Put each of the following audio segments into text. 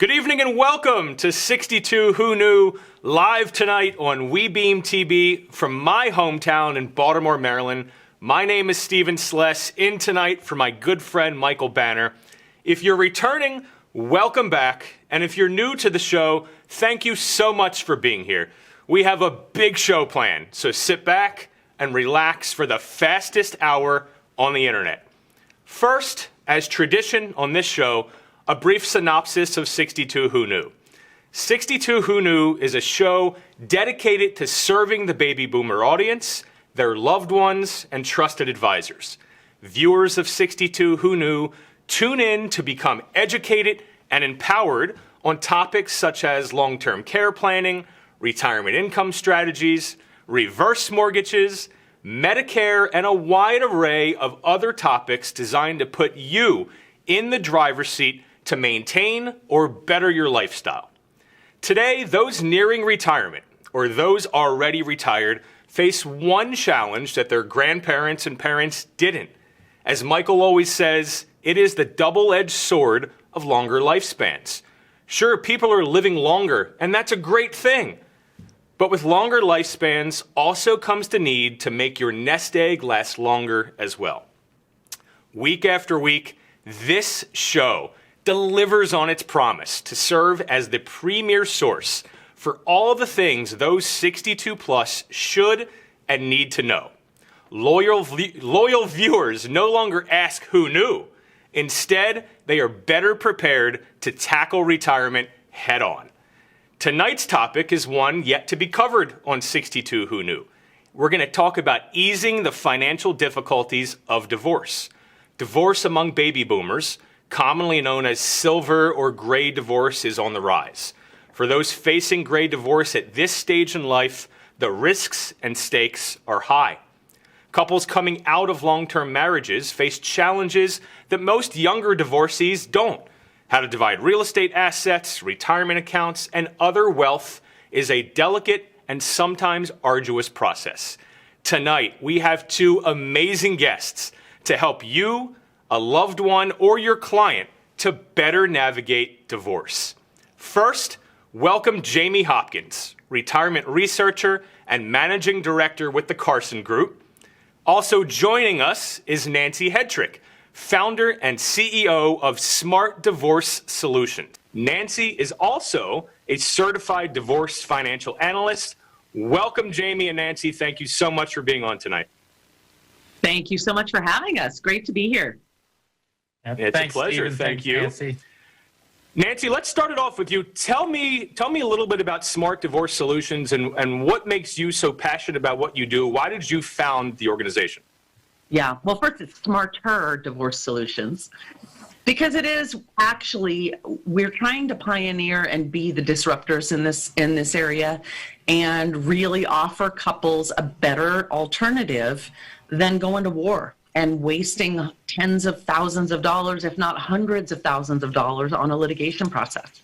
Good evening and welcome to 62 Who Knew, live tonight on WeBeam TV from my hometown in Baltimore, Maryland. My name is Stephen Sless, in tonight for my good friend Michael Banner. If you're returning, welcome back. And if you're new to the show, thank you so much for being here. We have a big show planned, so sit back and relax for the fastest hour on the internet. First, as tradition on this show, a brief synopsis of 62 Who Knew. 62 Who Knew is a show dedicated to serving the baby boomer audience, their loved ones, and trusted advisors. Viewers of 62 Who Knew tune in to become educated and empowered on topics such as long-term care planning, retirement income strategies, reverse mortgages, Medicare, and a wide array of other topics designed to put you in the driver's seat to maintain or better your lifestyle. Today, those nearing retirement or those already retired face one challenge that their grandparents and parents didn't. As Michael always says, it is the double-edged sword of longer lifespans. Sure, people are living longer, and that's a great thing. But with longer lifespans also comes the need to make your nest egg last longer as well. Week after week, this show delivers on its promise to serve as the premier source for all the things those 62 plus should and need to know. Loyal viewers no longer ask who knew. Instead, they are better prepared to tackle retirement head on. Tonight's topic is one yet to be covered on 62 Who Knew. We're going to talk about easing the financial difficulties of divorce. Divorce among baby boomers, commonly known as silver or gray divorce, is on the rise. For those facing gray divorce at this stage in life, the risks and stakes are high. Couples coming out of long-term marriages face challenges that most younger divorcees don't. How to divide real estate assets, retirement accounts, and other wealth is a delicate and sometimes arduous process. Tonight, we have two amazing guests to help you, a loved one, or your client to better navigate divorce. First, welcome Jamie Hopkins, retirement researcher and managing director with the Carson Group. Also joining us is Nancy Hetrick, founder and CEO of Smart Divorce Solutions. Nancy is also a certified divorce financial analyst. Welcome, Jamie and Nancy. Thank you so much for being on tonight. Thank you so much for having us. Great to be here. It's a pleasure. Stephen. Thank you. Nancy. Nancy, let's start it off with you. Tell me a little bit about Smart Divorce Solutions and what makes you so passionate about what you do. Why did you found the organization? Yeah, well, first it's Smarter Divorce Solutions, because it is actually, we're trying to pioneer and be the disruptors in this area and really offer couples a better alternative than going to war and wasting tens of thousands of dollars, if not hundreds of thousands of dollars, on a litigation process.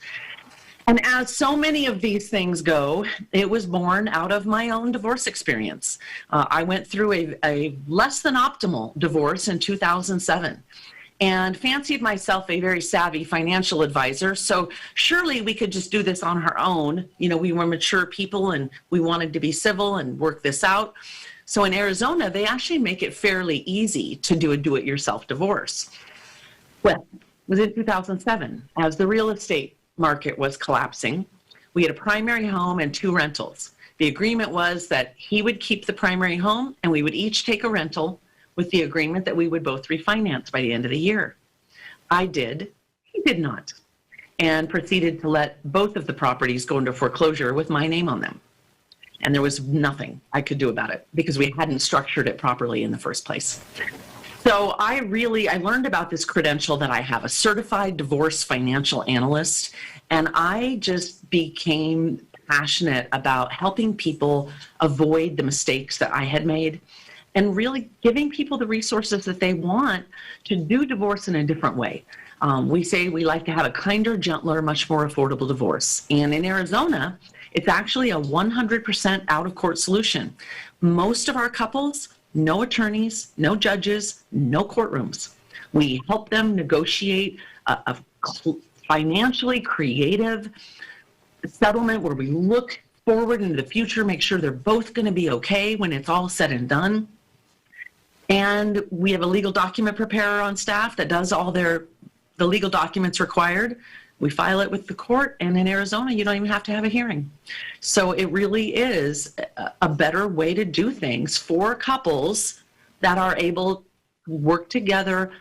And as so many of these things go, it was born out of my own divorce experience. I went through a less than optimal divorce in 2007 and fancied myself a very savvy financial advisor. So surely we could just do this on our own. You know, we were mature people and we wanted to be civil and work this out. So in Arizona, they actually make it fairly easy to do a do-it-yourself divorce. Well, it was in 2007, as the real estate market was collapsing. We had a primary home and 2 rentals. The agreement was that he would keep the primary home and we would each take a rental with the agreement that we would both refinance by the end of the year. I did, he did not, and proceeded to let both of the properties go into foreclosure with my name on them. And there was nothing I could do about it because we hadn't structured it properly in the first place. So I learned about this credential that I have, a certified divorce financial analyst, and I just became passionate about helping people avoid the mistakes that I had made and really giving people the resources that they want to do divorce in a different way. We say we like to have a kinder, gentler, much more affordable divorce. And in Arizona, it's actually a 100% out-of-court solution. Most of our couples, no attorneys, no judges, no courtrooms. We help them negotiate financially creative settlement where we look forward into the future, make sure they're both going to be okay when it's all said and done. And we have a legal document preparer on staff that does all the legal documents required. We file it with the court, and in Arizona, you don't even have to have a hearing. So it really is a better way to do things for couples that are able to work together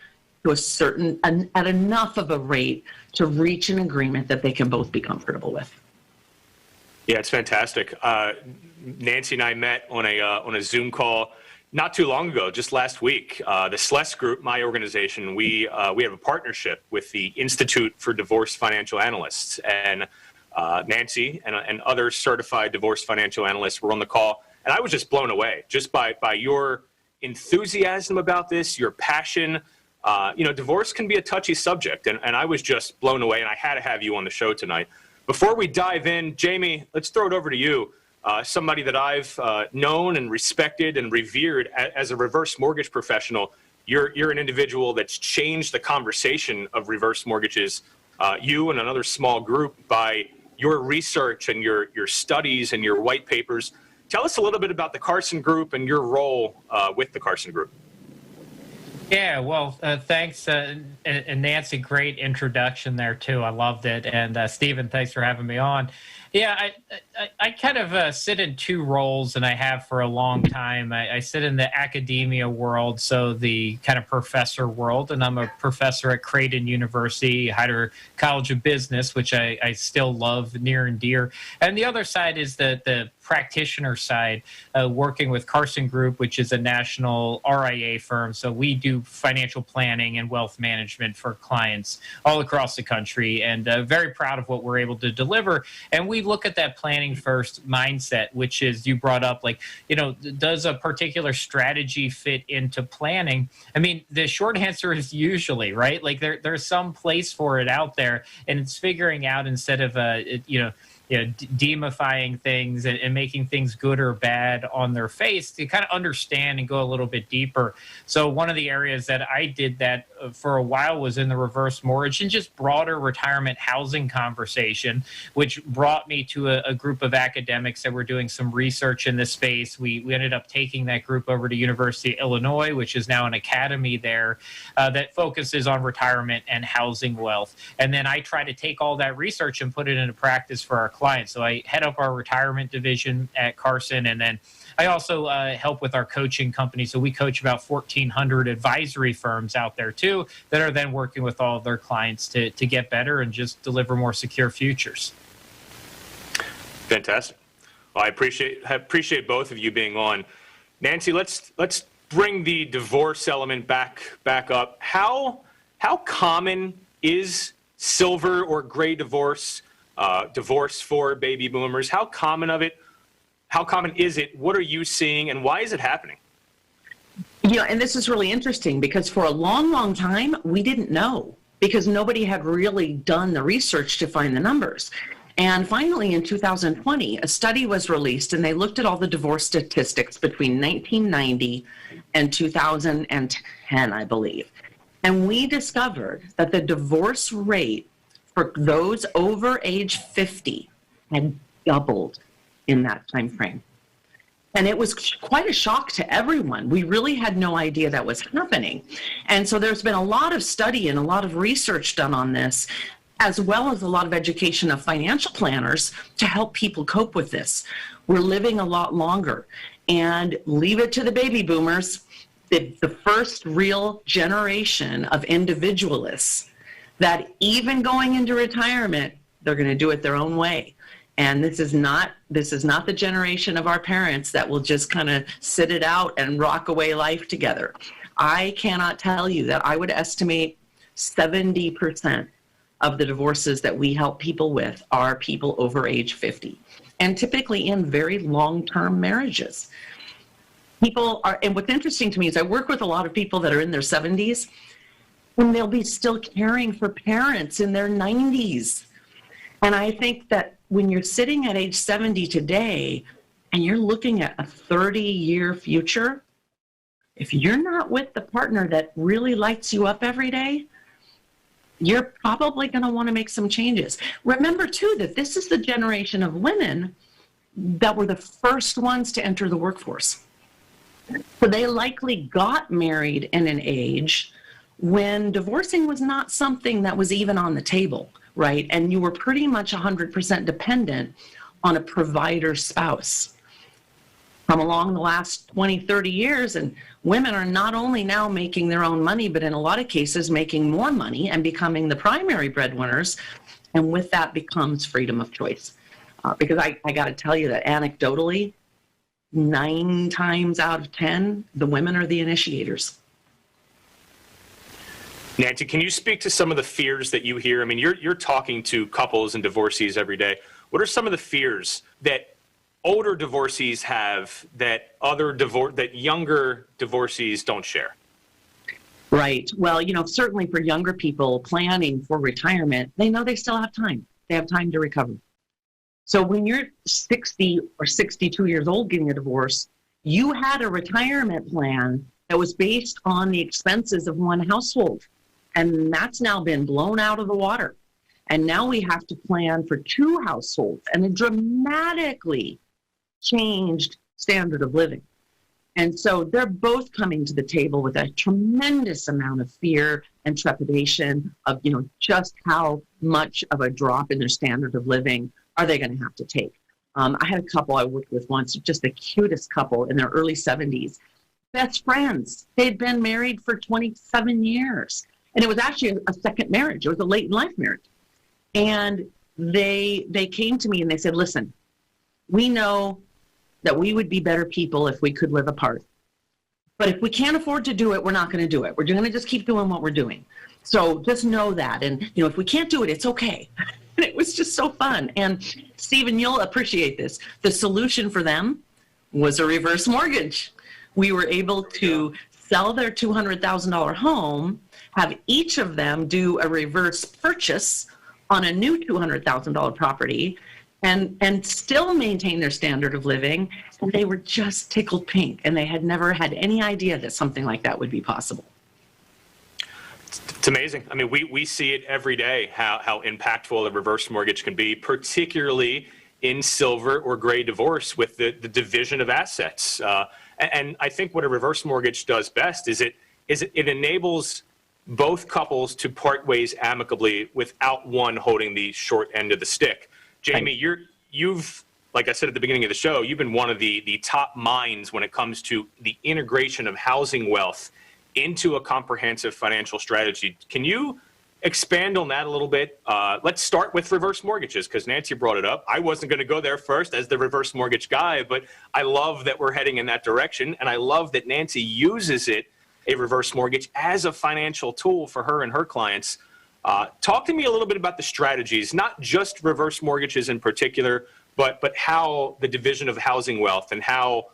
to at enough of a rate to reach an agreement that they can both be comfortable with. Yeah, it's fantastic. Nancy and I met on a Zoom call not too long ago, just last week. The Sless group, my organization, we have a partnership with the Institute for Divorce Financial Analysts, and Nancy and other certified divorce financial analysts were on the call, and I was just blown away just by your enthusiasm about this, your passion. Divorce can be a touchy subject, and I was just blown away, and I had to have you on the show tonight. Before we dive in, Jamie, let's throw it over to you. Somebody that I've known and respected and revered as a reverse mortgage professional. You're an individual that's changed the conversation of reverse mortgages, you and another small group, by your research and your studies and your white papers. Tell us a little bit about the Carson Group and your role with the Carson Group. Yeah, well, thanks, and Nancy, great introduction there too. I loved it, and Stephen, thanks for having me on. Yeah, I kind of sit in two roles, and I have for a long time. I sit in the academia world, so the kind of professor world, and I'm a professor at Creighton University, Heider College of Business, which I still love near and dear. And the other side is the practitioner side, working with Carson Group, which is a national RIA firm. So we do financial planning and wealth management for clients all across the country, and very proud of what we're able to deliver. And we look at that planning first mindset, which is, you brought up, like, does a particular strategy fit into planning? I mean, the short answer is usually, right? Like there's some place for it out there, and it's figuring out, instead of demifying things and making things good or bad on their face, to kind of understand and go a little bit deeper. So one of the areas that I did that for a while was in the reverse mortgage and just broader retirement housing conversation, which brought me to a group of academics that were doing some research in this space. We ended up taking that group over to University of Illinois, which is now an academy there that focuses on retirement and housing wealth. And then I try to take all that research and put it into practice for our clients. So I head up our retirement division at Carson, and then I also help with our coaching company. So we coach about 1,400 advisory firms out there too, that are then working with all of their clients to get better and just deliver more secure futures. Fantastic. Well, I appreciate both of you being on. Nancy, let's bring the divorce element back up. How common is silver or gray divorce for baby boomers? How common is it? What are you seeing, and why is it happening? Yeah, and this is really interesting, because for a long, long time, we didn't know, because nobody had really done the research to find the numbers. And finally, in 2020, a study was released, and they looked at all the divorce statistics between 1990 and 2010, I believe. And we discovered that the divorce rate for those over age 50 had doubled in that time frame. And it was quite a shock to everyone. We really had no idea that was happening. And so there's been a lot of study and a lot of research done on this, as well as a lot of education of financial planners to help people cope with this. We're living a lot longer, and leave it to the baby boomers, the first real generation of individualists that even going into retirement, they're going to do it their own way. And this is not the generation of our parents that will just kind of sit it out and rock away life together. I cannot tell you that I would estimate 70% of the divorces that we help people with are people over age 50, and typically in very long-term marriages. And what's interesting to me is I work with a lot of people that are in their 70s, and they'll be still caring for parents in their 90s. And I think that when you're sitting at age 70 today and you're looking at a 30-year future, if you're not with the partner that really lights you up every day, you're probably going to want to make some changes. Remember, too, that this is the generation of women that were the first ones to enter the workforce. So they likely got married in an age when divorcing was not something that was even on the table, right? And you were pretty much 100% dependent on a provider spouse. Come along the last 20, 30 years, and women are not only now making their own money, but in a lot of cases making more money and becoming the primary breadwinners. And with that becomes freedom of choice. Because I got to tell you that anecdotally, 9 times out of 10, the women are the initiators. Nancy, can you speak to some of the fears that you hear? I mean, you're talking to couples and divorcees every day. What are some of the fears that older divorcees have that younger divorcees don't share? Right. Well, certainly for younger people planning for retirement, they know they still have time. They have time to recover. So when you're 60 or 62 years old getting a divorce, you had a retirement plan that was based on the expenses of one household. And that's now been blown out of the water. And now we have to plan for 2 households and a dramatically changed standard of living. And so they're both coming to the table with a tremendous amount of fear and trepidation of, just how much of a drop in their standard of living are they going to have to take. I had a couple I worked with once, just the cutest couple in their early 70s, best friends. They'd been married for 27 years. And it was actually a second marriage. It was a late in life marriage. And they came to me and they said, listen, we know that we would be better people if we could live apart. But if we can't afford to do it, we're not going to do it. We're going to just keep doing what we're doing. So just know that. And, if we can't do it, it's okay. And it was just so fun. And Stephen, you'll appreciate this. The solution for them was a reverse mortgage. We were able to sell their $200,000 home, have each of them do a reverse purchase on a new $200,000 property, and still maintain their standard of living. And they were just tickled pink, and they had never had any idea that something like that would be possible. It's amazing. I mean, we see it every day, how impactful a reverse mortgage can be, particularly in silver or gray divorce with the division of assets. And I think what a reverse mortgage does best is it enables both couples to part ways amicably without one holding the short end of the stick. Jamie, you've, like I said at the beginning of the show, you've been one of the top minds when it comes to the integration of housing wealth into a comprehensive financial strategy. Can you expand on that a little bit? Let's start with reverse mortgages, because Nancy brought it up. I wasn't going to go there first as the reverse mortgage guy, but I love that we're heading in that direction, and I love that Nancy uses a reverse mortgage as a financial tool for her and her clients. Talk to me a little bit about the strategies, not just reverse mortgages in particular, but how the division of housing wealth and how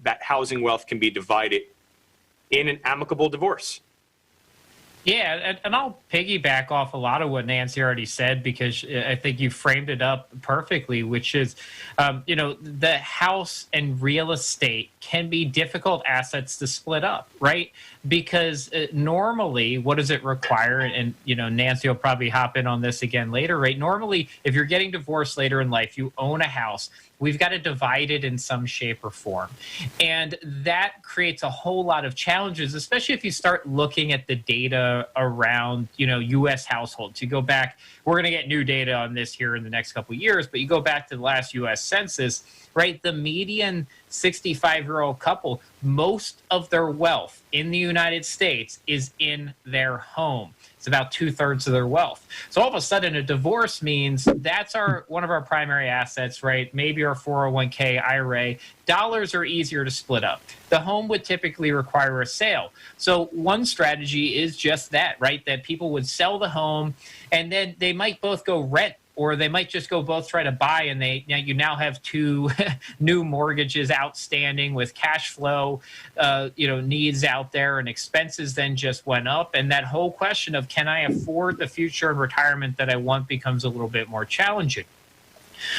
that housing wealth can be divided in an amicable divorce. Yeah, and I'll piggyback off a lot of what Nancy already said, because I think you framed it up perfectly, which is, the house and real estate can be difficult assets to split up, right? Because normally, what does it require? And, Nancy will probably hop in on this again later, right? Normally, if you're getting divorced later in life, you own a house, we've got to divide it in some shape or form. And that creates a whole lot of challenges, especially if you start looking at the data around, U.S. households. You go back, we're going to get new data on this here in the next couple of years, but you go back to the last U.S. census, right? The median 65-year-old couple, most of their wealth in the United States is in their home. It's about 2/3 of their wealth. So all of a sudden, a divorce means that's one of our primary assets, right? Maybe our 401k, IRA. Dollars are easier to split up. The home would typically require a sale. So one strategy is just that, right? That people would sell the home, and then they might both go rent, or they might just go both try to buy, and you now have 2 new mortgages outstanding with cash flow, needs out there, and expenses then just went up. And that whole question of, can I afford the future of retirement that I want, becomes a little bit more challenging.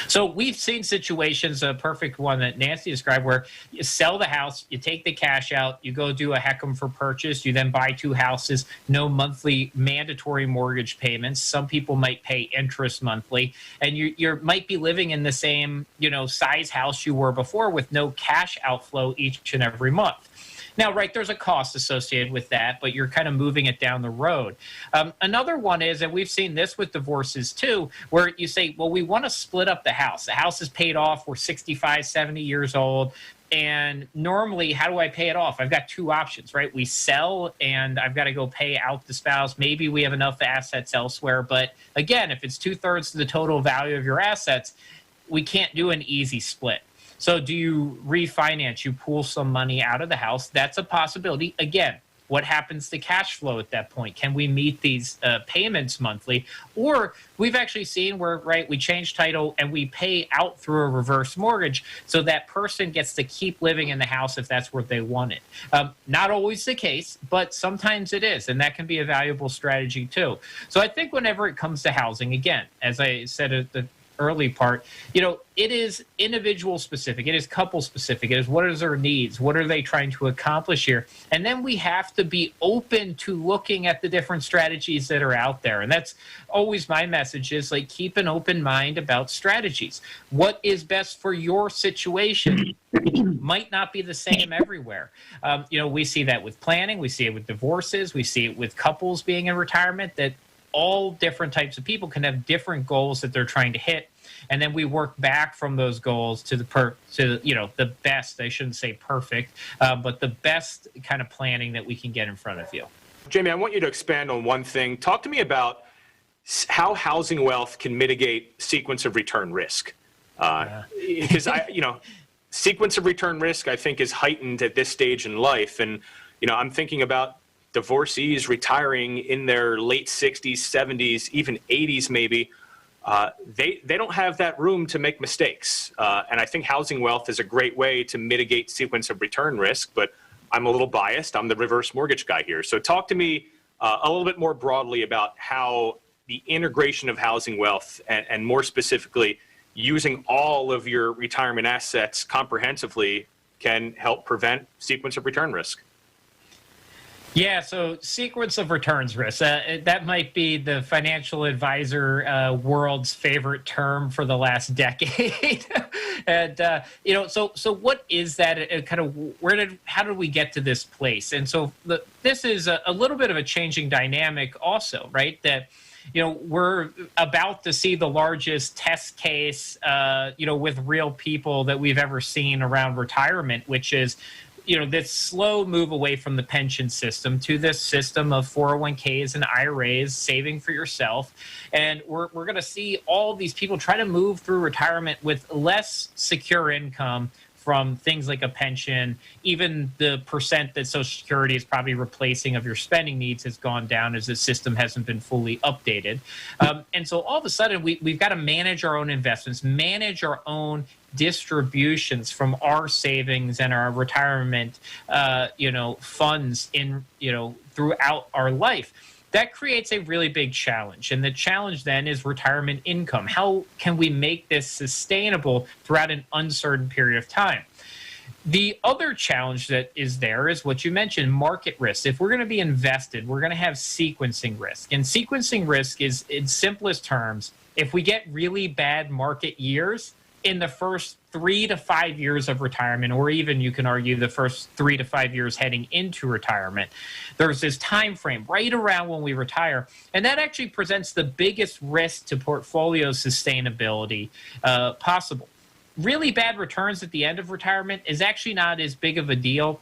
So we've seen situations, a perfect one that Nancy described, where you sell the house, you take the cash out, you go do a HECM for purchase, you then buy two houses, no monthly mandatory mortgage payments. Some people might pay interest monthly, and you might be living in the same, size house you were before with no cash outflow each and every month. Now, right, there's a cost associated with that, but you're kind of moving it down the road. Another one is, and we've seen this with divorces too, where you say, well, we want to split up the house. The house is paid off. We're 65, 70 years old. And normally, how do I pay it off? I've got two options, right? We sell and I've got to go pay out the spouse. Maybe we have enough assets elsewhere. But again, if it's 2/3 of the total value of your assets, we can't do an easy split. So do you refinance? You pull some money out of the house. That's a possibility. Again, what happens to cash flow at that point? Can we meet these payments monthly? Or we've actually seen where, right, we change title and we pay out through a reverse mortgage, so that person gets to keep living in the house if that's what they wanted. Not always the case, but sometimes it is, and that can be a valuable strategy too. So I think whenever it comes to housing, again, as I said at the early part, it is individual specific, it is couple specific, it is what is their needs, what are they trying to accomplish here, and then we have to be open to looking at the different strategies that are out there. And that's always my message, is like, keep an open mind about strategies. What is best for your situation might not be the same everywhere. We see that with planning, we see it with divorces, we see it with couples being in retirement, that all different types of people can have different goals that they're trying to hit, and then we work back from those goals to the best. I shouldn't say perfect, but the best kind of planning that we can get in front of you. Jamie, I want you to expand on one thing. Talk to me about how housing wealth can mitigate sequence of return risk, because sequence of return risk, I think, is heightened at this stage in life, and I'm thinking about divorcees retiring in their late 60s, 70s, even 80s maybe. They don't have that room to make mistakes. And I think housing wealth is a great way to mitigate sequence of return risk, but I'm a little biased. I'm the reverse mortgage guy here. So talk to me a little bit more broadly about how the integration of housing wealth and more specifically, using all of your retirement assets comprehensively can help prevent sequence of return risk. Yeah, so sequence of returns risk, that might be the financial advisor world's favorite term for the last decade. And, so what is that? How did we get to this place? And so this is a little bit of a changing dynamic also, right? That, we're about to see the largest test case, with real people that we've ever seen around retirement, which is, this slow move away from the pension system to this system of 401ks and IRAs, saving for yourself. And we're going to see all these people try to move through retirement with less secure income from things like a pension. Even the percent that Social Security is probably replacing of your spending needs has gone down as the system hasn't been fully updated. And so all of a sudden, we've got to manage our own investments, manage our own distributions from our savings and our retirement, funds throughout our life. That creates a really big challenge. And the challenge then is retirement income. How can we make this sustainable throughout an uncertain period of time? The other challenge that is there is what you mentioned, market risk. If we're going to be invested, we're going to have sequencing risk. And sequencing risk is, in simplest terms, if we get really bad market years in the first 3 to 5 years of retirement, or even you can argue the first 3 to 5 years heading into retirement, there's this time frame right around when we retire, and that actually presents the biggest risk to portfolio sustainability possible. Really bad returns at the end of retirement is actually not as big of a deal.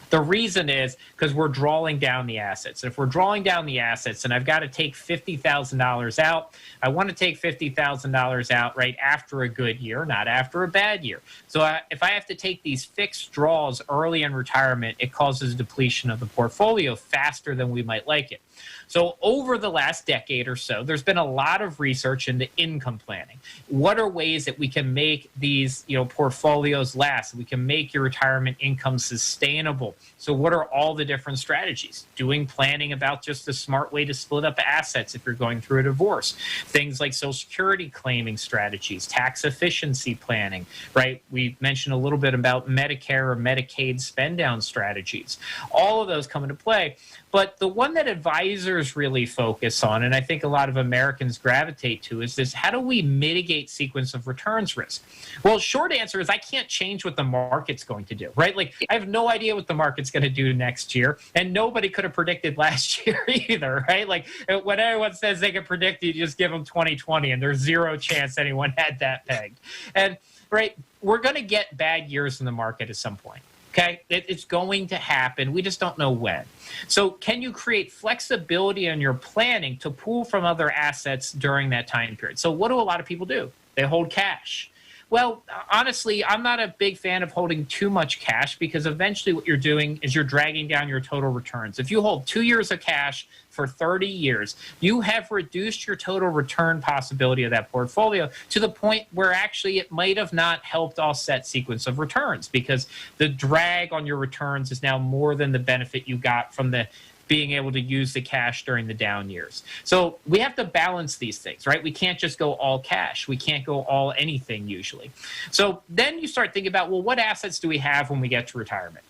The reason is because we're drawing down the assets. If we're drawing down the assets and I've got to take $50,000 out, I want to take $50,000 out right after a good year, not after a bad year. So if I have to take these fixed draws early in retirement, it causes depletion of the portfolio faster than we might like it. So over the last decade or so, there's been a lot of research into income planning. What are ways that we can make these portfolios last? We can make your retirement income sustainable. So what are all the different strategies? Doing planning about just the smart way to split up assets if you're going through a divorce. Things like Social Security claiming strategies, tax efficiency planning, right? We mentioned a little bit about Medicare or Medicaid spend down strategies. All of those come into play. But the one that advisors really focus on, and I think a lot of Americans gravitate to, is this: how do we mitigate sequence of returns risk? Well, short answer is I can't change what the market's going to do, right? Like, I have no idea what the market's going to do next year, and nobody could have predicted last year either, right? Like, when everyone says they can predict, you just give them 2020, and there's zero chance anyone had that pegged. And, right, we're going to get bad years in the market at some point. Okay, it's going to happen. We just don't know when. So can you create flexibility in your planning to pull from other assets during that time period? So what do a lot of people do? They hold cash. Well, honestly, I'm not a big fan of holding too much cash, because eventually what you're doing is you're dragging down your total returns. If you hold 2 years of cash for 30 years, you have reduced your total return possibility of that portfolio to the point where actually it might have not helped offset sequence of returns, because the drag on your returns is now more than the benefit you got from the being able to use the cash during the down years. So we have to balance these things, right? We can't just go all cash. We can't go all anything usually. So then you start thinking about, well, what assets do we have when we get to retirement?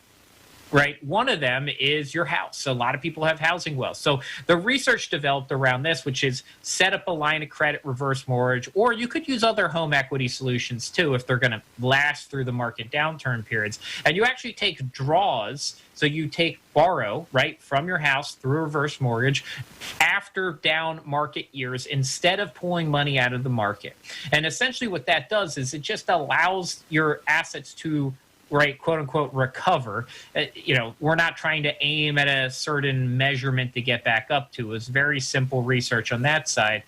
Right? One of them is your house. So a lot of people have housing wealth. So the research developed around this, which is set up a line of credit, reverse mortgage, or you could use other home equity solutions too if they're going to last through the market downturn periods. And you actually take draws. So you borrow, right, from your house through reverse mortgage after down market years instead of pulling money out of the market. And essentially what that does is it just allows your assets to, right, quote unquote, recover. We're not trying to aim at a certain measurement to get back up to. It's very simple research on that side,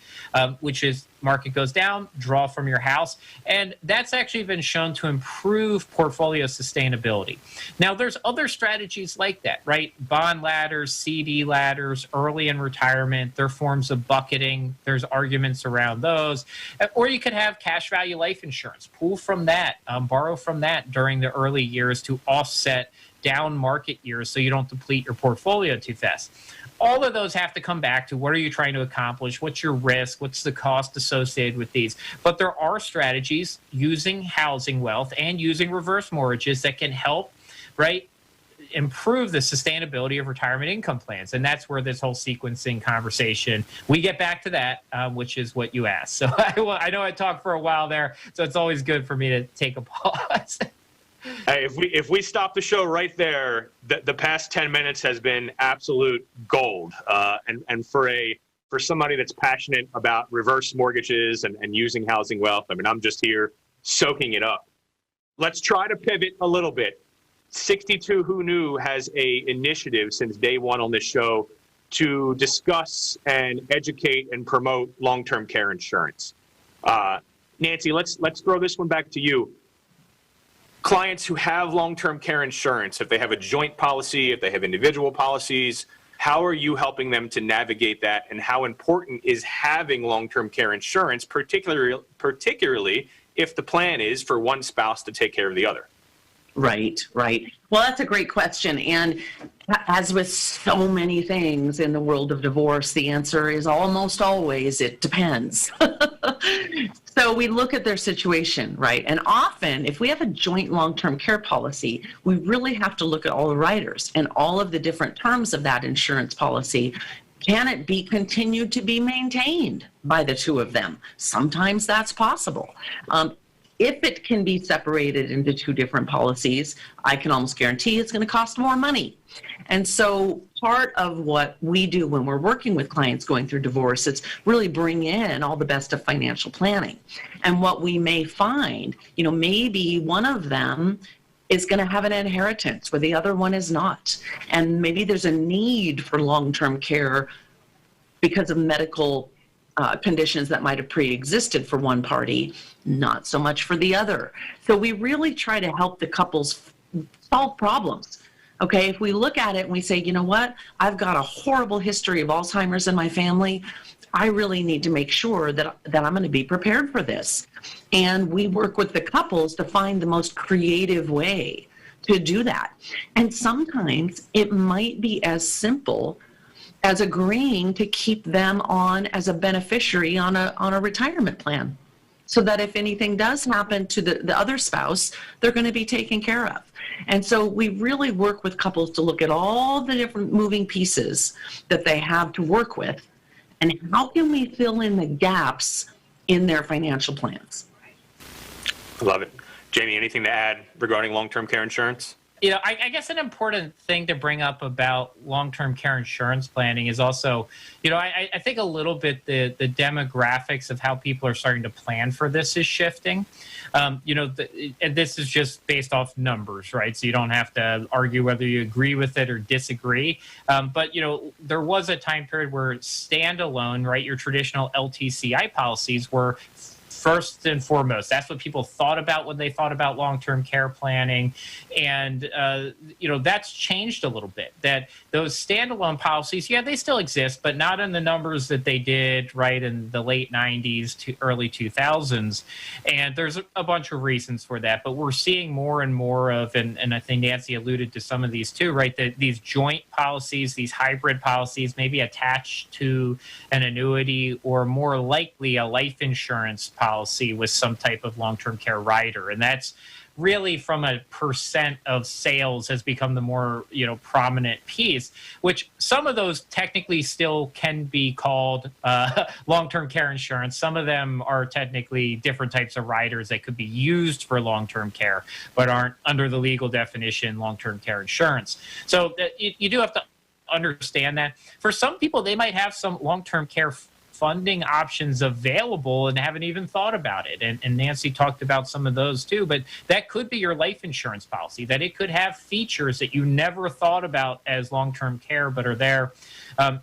which is market goes down, draw from your house. And that's actually been shown to improve portfolio sustainability. Now, there's other strategies like that, right? Bond ladders, CD ladders, early in retirement, there are forms of bucketing. There's arguments around those. Or you could have cash value life insurance, pull from that, borrow from that during the early years to offset down market years so you don't deplete your portfolio too fast. All of those have to come back to what are you trying to accomplish? What's your risk? What's the cost associated with these? But there are strategies using housing wealth and using reverse mortgages that can help, right, improve the sustainability of retirement income plans. And that's where this whole sequencing conversation, we get back to that, which is what you asked. So I know I talked for a while there, so it's always good for me to take a pause. Hey, if we stop the show right there, the past 10 minutes has been absolute gold. And for somebody that's passionate about reverse mortgages and using housing wealth, I mean, I'm just here soaking it up. Let's try to pivot a little bit. 62 Who Knew has a initiative since day one on this show to discuss and educate and promote long-term care insurance. Nancy, let's throw this one back to you. Clients who have long-term care insurance, if they have a joint policy, if they have individual policies, how are you helping them to navigate that? And how important is having long-term care insurance, particularly if the plan is for one spouse to take care of the other? Right. Well, that's a great question. And as with so many things in the world of divorce, the answer is almost always, it depends. So we look at their situation, right? And often, if we have a joint long-term care policy, we really have to look at all the riders and all of the different terms of that insurance policy. Can it be continued to be maintained by the two of them? Sometimes that's possible. If it can be separated into two different policies, I can almost guarantee it's going to cost more money. And so part of what we do when we're working with clients going through divorce is really bring in all the best of financial planning. And what we may find, maybe one of them is going to have an inheritance where the other one is not. And maybe there's a need for long-term care because of medical conditions that might have pre-existed for one party, not so much for the other. So we really try to help the couples solve problems. Okay, if we look at it and we say, you know what, I've got a horrible history of Alzheimer's in my family, I really need to make sure that I'm going to be prepared for this. And we work with the couples to find the most creative way to do that. And sometimes it might be as simple as agreeing to keep them on as a beneficiary on a retirement plan, so that if anything does happen to the other spouse, they're going to be taken care of. And so we really work with couples to look at all the different moving pieces that they have to work with, and how can we fill in the gaps in their financial plans. Love it. Jamie, anything to add regarding long-term care insurance? You know, I guess an important thing to bring up about long-term care insurance planning is also, you know, I think a little bit the demographics of how people are starting to plan for this is shifting. You know, and this is just based off numbers, right? So you don't have to argue whether you agree with it or disagree. But, you know, there was a time period where standalone, right, your traditional LTCI policies were first and foremost. That's what people thought about when they thought about long-term care planning. And, you know, that's changed a little bit. That those standalone policies, yeah, they still exist, but not in the numbers that they did, right, in the late 90s to early 2000s. And there's a bunch of reasons for that. But we're seeing more and more of, and I think Nancy alluded to some of these too, right, that these joint policies, these hybrid policies, maybe attached to an annuity or more likely a life insurance policy with some type of long-term care rider. And that's really from a percent of sales has become the more, you know, prominent piece, which some of those technically still can be called long-term care insurance. Some of them are technically different types of riders that could be used for long-term care, but aren't under the legal definition long-term care insurance. So you do have to understand that. For some people, they might have some long-term care funding options available and haven't even thought about it. And Nancy talked about some of those too, but that could be your life insurance policy, that it could have features that you never thought about as long-term care, but are there.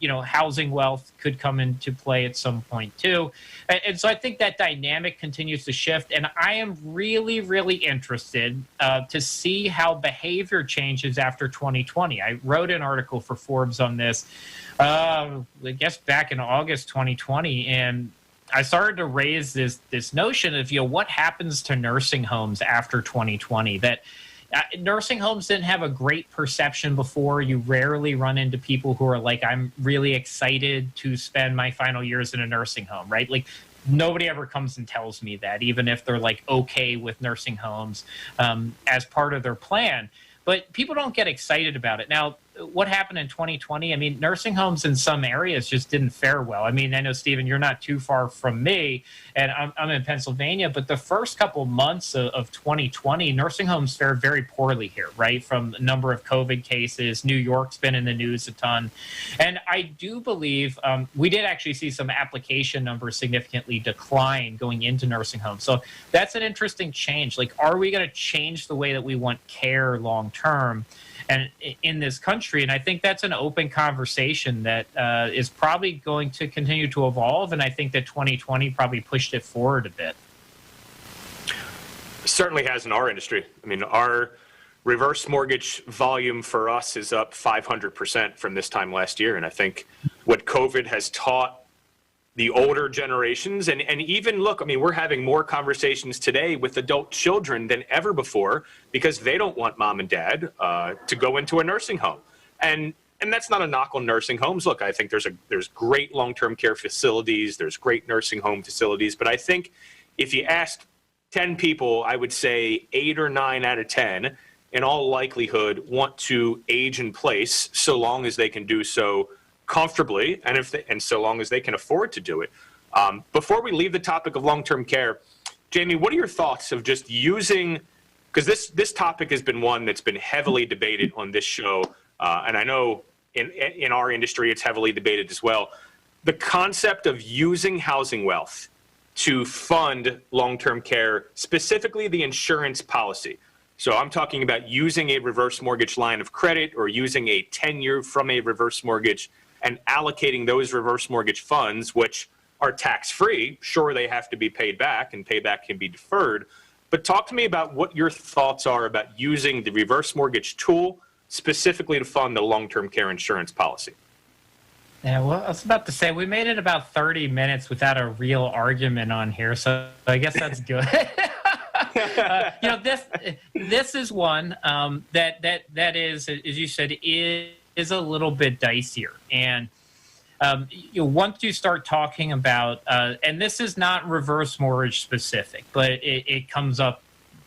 You know, housing wealth could come into play at some point too. And so I think that dynamic continues to shift. And I am really, really interested to see how behavior changes after 2020. I wrote an article for Forbes on this, I guess back in August 2020. And I started to raise this notion of, you know, what happens to nursing homes after 2020, that nursing homes didn't have a great perception before. You rarely run into people who are like, I'm really excited to spend my final years in a nursing home, right? Like nobody ever comes and tells me that, even if they're like okay with nursing homes as part of their plan. But people don't get excited about it. Now, what happened in 2020? I mean, nursing homes in some areas just didn't fare well. I mean, I know, Stephen, you're not too far from me, and I'm in Pennsylvania, but the first couple months of 2020, nursing homes fared very poorly here, right? From the number of COVID cases, New York's been in the news a ton. And I do believe we did actually see some application numbers significantly decline going into nursing homes. So that's an interesting change. Like, are we going to change the way that we want care long term and in this country? And I think that's an open conversation that is probably going to continue to evolve. And I think that 2020 probably pushed it forward a bit. Certainly has in our industry. I mean, our reverse mortgage volume for us is up 500% from this time last year. And I think what COVID has taught the older generations, and even look, I mean, we're having more conversations today with adult children than ever before because they don't want mom and dad to go into a nursing home. And that's not a knock on nursing homes. Look, I think there's great long-term care facilities, there's great nursing home facilities, but I think if you asked 10 people, I would say 8 or 9 out of 10, in all likelihood, want to age in place so long as they can do so comfortably, and so long as they can afford to do it. Before we leave the topic of long-term care, Jamie, what are your thoughts of just using, because this topic has been one that's been heavily debated on this show, and I know in our industry it's heavily debated as well, the concept of using housing wealth to fund long-term care, specifically the insurance policy. So I'm talking about using a reverse mortgage line of credit or using a 10-year from a reverse mortgage and allocating those reverse mortgage funds, which are tax-free. Sure, they have to be paid back, and payback can be deferred. But talk to me about what your thoughts are about using the reverse mortgage tool specifically to fund the long-term care insurance policy. Yeah, well, I was about to say, we made it about 30 minutes without a real argument on here, so I guess that's good. This is one that is, as you said, is a little bit dicier. And once you start talking about, and this is not reverse mortgage specific, but it comes up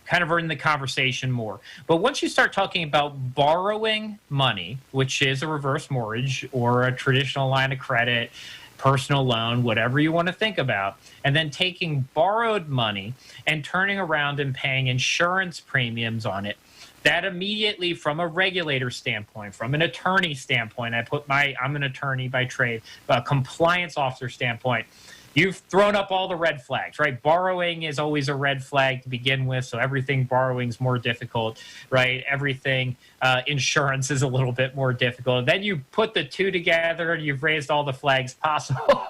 kind of in the conversation more. But once you start talking about borrowing money, which is a reverse mortgage or a traditional line of credit, personal loan, whatever you want to think about, and then taking borrowed money and turning around and paying insurance premiums on it, that immediately, from a regulator standpoint, from an attorney standpoint, I'm an attorney by trade, a compliance officer standpoint, you've thrown up all the red flags, right? Borrowing is always a red flag to begin with, so everything borrowing is more difficult, right? Everything insurance is a little bit more difficult. Then you put the two together and you've raised all the flags possible.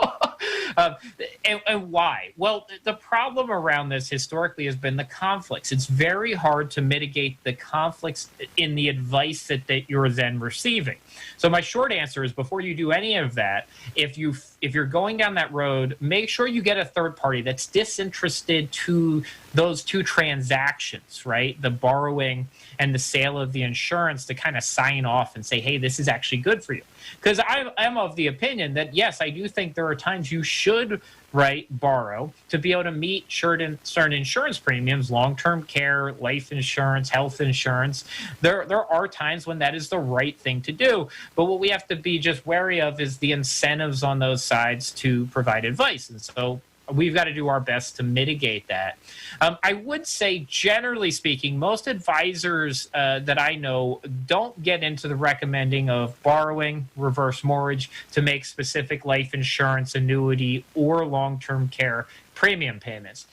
And why? Well, the problem around this historically has been the conflicts. It's very hard to mitigate the conflicts in the advice that you're then receiving. So my short answer is, before you do any of that, if you're going down that road, make sure you get a third party that's disinterested to those two transactions, right? The borrowing and the sale of the insurance, to kind of sign off and say, hey, this is actually good for you. Because I'm of the opinion that, yes, I do think there are times you should borrow to be able to meet certain insurance premiums, long-term care, life insurance, health insurance. There are times when that is the right thing to do. But what we have to be just wary of is the incentives on those sides to provide advice. And so we've got to do our best to mitigate that. I would say, generally speaking, most advisors that I know don't get into the recommending of borrowing reverse mortgage to make specific life insurance, annuity, or long-term care premium payments,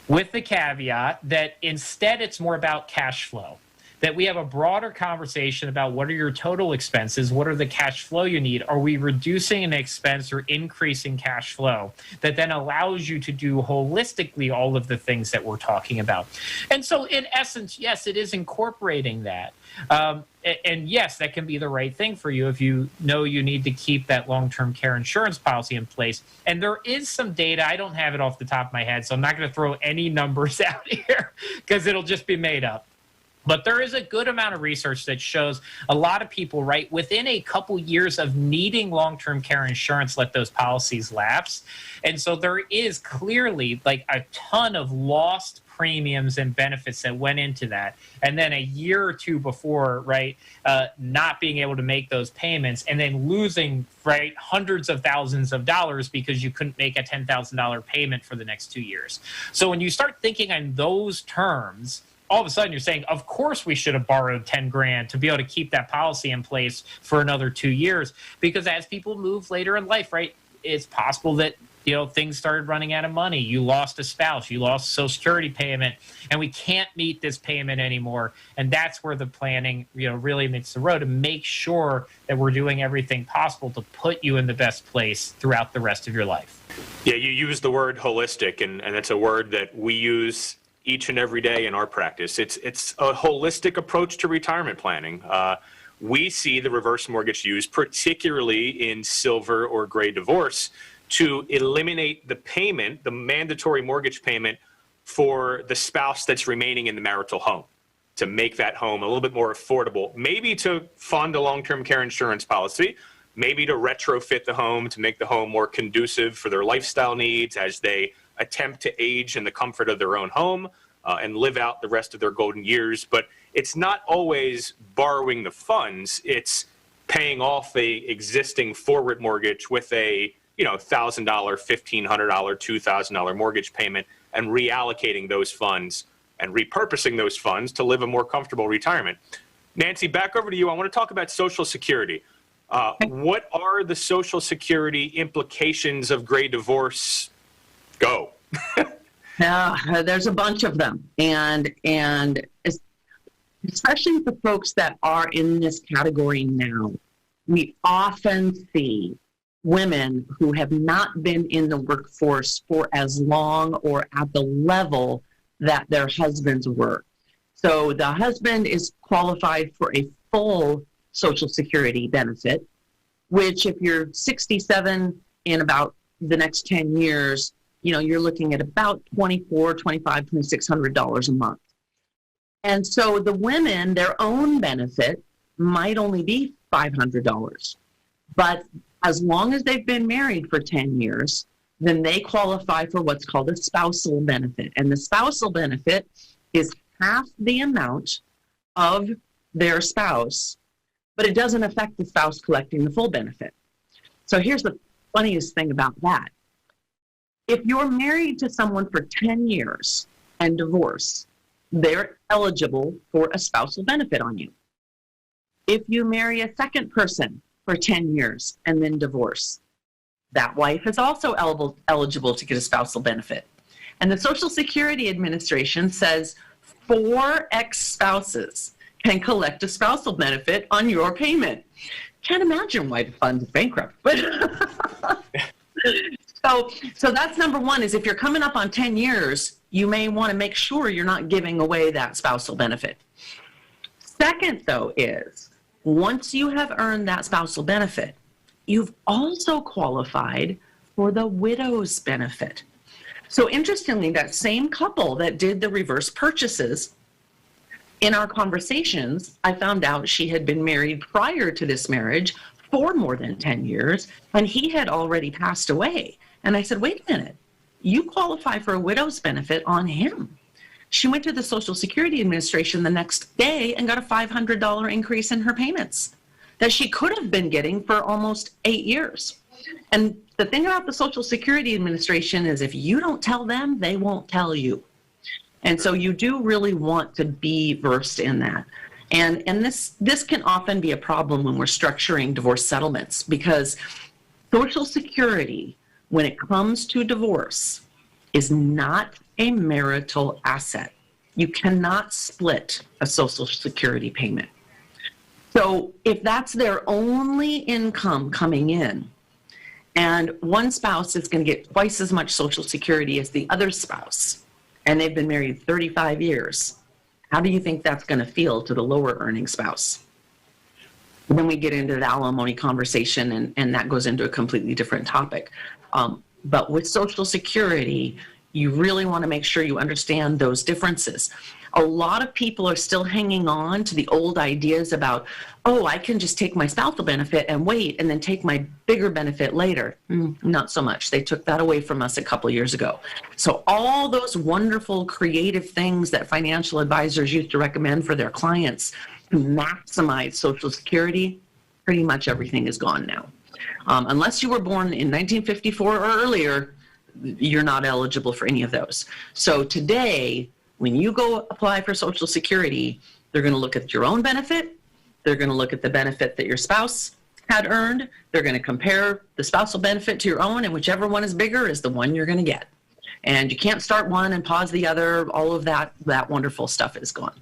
with the caveat that instead it's more about cash flow. That we have a broader conversation about what are your total expenses, what are the cash flow you need, are we reducing an expense or increasing cash flow that then allows you to do holistically all of the things that we're talking about. And so in essence, yes, it is incorporating that. And yes, that can be the right thing for you if you know you need to keep that long-term care insurance policy in place. And there is some data, I don't have it off the top of my head, so I'm not going to throw any numbers out here because it'll just be made up. But there is a good amount of research that shows a lot of people, within a couple years of needing long-term care insurance, let those policies lapse. And so there is clearly a ton of lost premiums and benefits that went into that. And then a year or two before, not being able to make those payments and then losing, hundreds of thousands of dollars because you couldn't make a $10,000 payment for the next 2 years. So when you start thinking on those terms, all of a sudden you're saying, of course we should have borrowed 10 grand to be able to keep that policy in place for another 2 years. Because as people move later in life, it's possible that, things started running out of money. You lost a spouse, you lost a Social Security payment, and we can't meet this payment anymore. And that's where the planning, really meets the road to make sure that we're doing everything possible to put you in the best place throughout the rest of your life. Yeah, you use the word holistic, and that's a word that we use each and every day in our practice. It's a holistic approach to retirement planning. We see the reverse mortgage used particularly in silver or gray divorce to eliminate the payment, the mandatory mortgage payment for the spouse that's remaining in the marital home, to make that home a little bit more affordable, maybe to fund a long-term care insurance policy, maybe to retrofit the home to make the home more conducive for their lifestyle needs as they attempt to age in the comfort of their own home and live out the rest of their golden years. But it's not always borrowing the funds. It's paying off a existing forward mortgage with a $1,000, $1,500, $2,000 mortgage payment and reallocating those funds and repurposing those funds to live a more comfortable retirement. Nancy, back over to you. I want to talk about Social Security. What are the Social Security implications of gray divorce? Go. There's a bunch of them. And especially the folks that are in this category now, we often see women who have not been in the workforce for as long or at the level that their husbands were. So the husband is qualified for a full Social Security benefit, which if you're 67 in about the next 10 years, you're looking at about $2,400, $2,500, $2,600 a month. And so the women, their own benefit might only be $500. But as long as they've been married for 10 years, then they qualify for what's called a spousal benefit. And the spousal benefit is half the amount of their spouse, but it doesn't affect the spouse collecting the full benefit. So here's the funniest thing about that. If you're married to someone for 10 years and divorce, they're eligible for a spousal benefit on you. If you marry a second person for 10 years and then divorce, that wife is also eligible to get a spousal benefit. And the Social Security Administration says 4 ex-spouses can collect a spousal benefit on your payment. Can't imagine why the fund's bankrupt. But so that's number one, is if you're coming up on 10 years, you may want to make sure you're not giving away that spousal benefit. Second, though, is once you have earned that spousal benefit, you've also qualified for the widow's benefit. So interestingly, that same couple that did the reverse purchases, in our conversations, I found out she had been married prior to this marriage for more than 10 years, and he had already passed away. And I said, wait a minute, you qualify for a widow's benefit on him. She went to the Social Security Administration the next day and got a $500 increase in her payments that she could have been getting for almost 8 years. And the thing about the Social Security Administration is if you don't tell them, they won't tell you. And so you do really want to be versed in that. And this can often be a problem when we're structuring divorce settlements, because Social Security, when it comes to divorce, is not a marital asset. You cannot split a Social Security payment. So if that's their only income coming in, and one spouse is going to get twice as much Social Security as the other spouse, and they've been married 35 years, how do you think that's going to feel to the lower earning spouse? And then we get into the alimony conversation, and that goes into a completely different topic. But with Social Security, you really want to make sure you understand those differences. A lot of people are still hanging on to the old ideas about, oh, I can just take my spousal benefit and wait and then take my bigger benefit later. Not so much. They took that away from us a couple of years ago. So all those wonderful creative things that financial advisors used to recommend for their clients to maximize Social Security, pretty much everything is gone now. Unless you were born in 1954 or earlier, you're not eligible for any of those. So today, when you go apply for Social Security, they're going to look at your own benefit. They're going to look at the benefit that your spouse had earned. They're going to compare the spousal benefit to your own, and whichever one is bigger is the one you're going to get. And you can't start one and pause the other. All of that wonderful stuff is gone.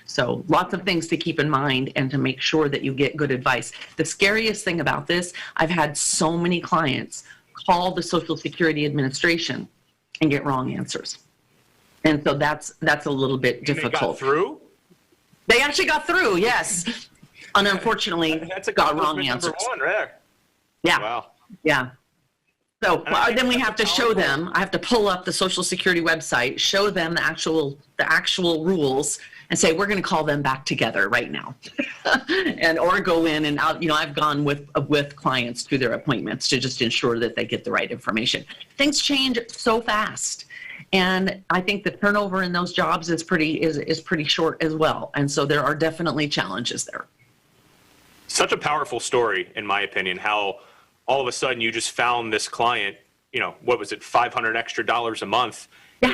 So lots of things to keep in mind and to make sure that you get good advice. The scariest thing about this, I've had so many clients call the Social Security Administration and get wrong answers. And so that's a little bit difficult. They got through? They actually got through, yes. And unfortunately, that's a got wrong answers. number one right there. Yeah. Wow. Yeah. So then we have to show them, I have to pull up the Social Security website, show them the actual rules, and say, we're going to call them back together right now. or go in and out. I've gone with clients to their appointments to just ensure that they get the right information. Things change so fast. And I think the turnover in those jobs is pretty short as well. And so there are definitely challenges there. Such a powerful story, in my opinion, how all of a sudden you just found this client, what was it, $500 extra a month. Yeah.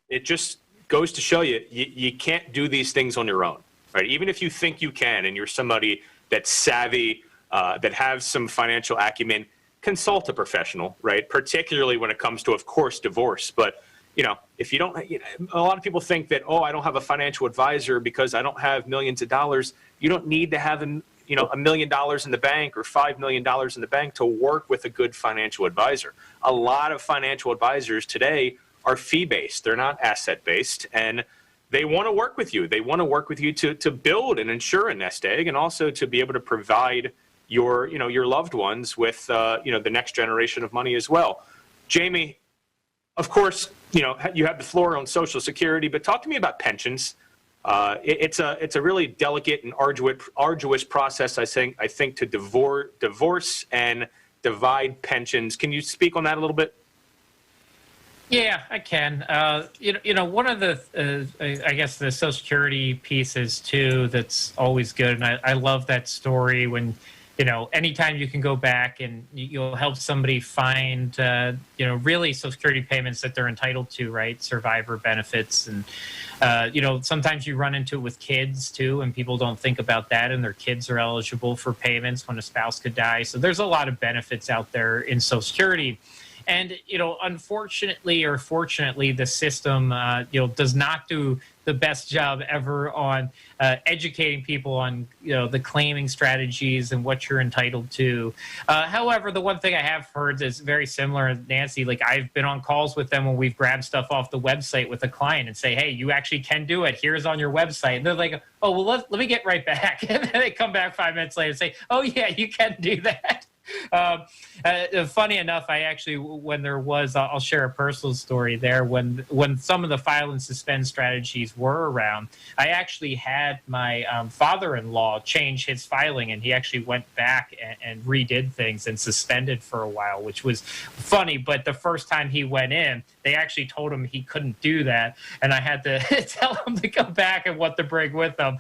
It just goes to show you can't do these things on your own, right? Even if you think you can, and you're somebody that's savvy, that has some financial acumen, consult a professional, right? Particularly when it comes to, of course, divorce. But if you don't, a lot of people think that, I don't have a financial advisor because I don't have millions of dollars. You don't need to have $1 million in the bank or $5 million in the bank to work with a good financial advisor. A lot of financial advisors today are fee-based. They're not asset-based, and they want to work with you. They want to work with you to build and insure a nest egg, and also to be able to provide your loved ones with the next generation of money as well. Jamie, of course, you have the floor on Social Security, but talk to me about pensions. It's a really delicate and arduous process, I think, to divorce and divide pensions. Can you speak on that a little bit? Yeah, I can. One of the, I guess, the Social Security pieces too that's always good, and I love that story when, anytime you can go back and you'll help somebody find, really Social Security payments that they're entitled to, right? Survivor benefits. And, sometimes you run into it with kids too, and people don't think about that, and their kids are eligible for payments when a spouse could die. So there's a lot of benefits out there in Social Security. And, unfortunately or fortunately, the system, does not do the best job ever on educating people on, the claiming strategies and what you're entitled to. However, the one thing I have heard is very similar, Nancy. Like, I've been on calls with them when we've grabbed stuff off the website with a client and say, hey, you actually can do it. Here's on your website. And they're like, oh, well, let me get right back. And then they come back 5 minutes later and say, oh, yeah, you can do that. Funny enough, I actually, when there was, I'll share a personal story there. When some of the file and suspend strategies were around, I actually had my father-in-law change his filing, and he actually went back and redid things and suspended for a while, which was funny. But the first time he went in, they actually told him he couldn't do that, and I had to tell him to come back and what to bring with him.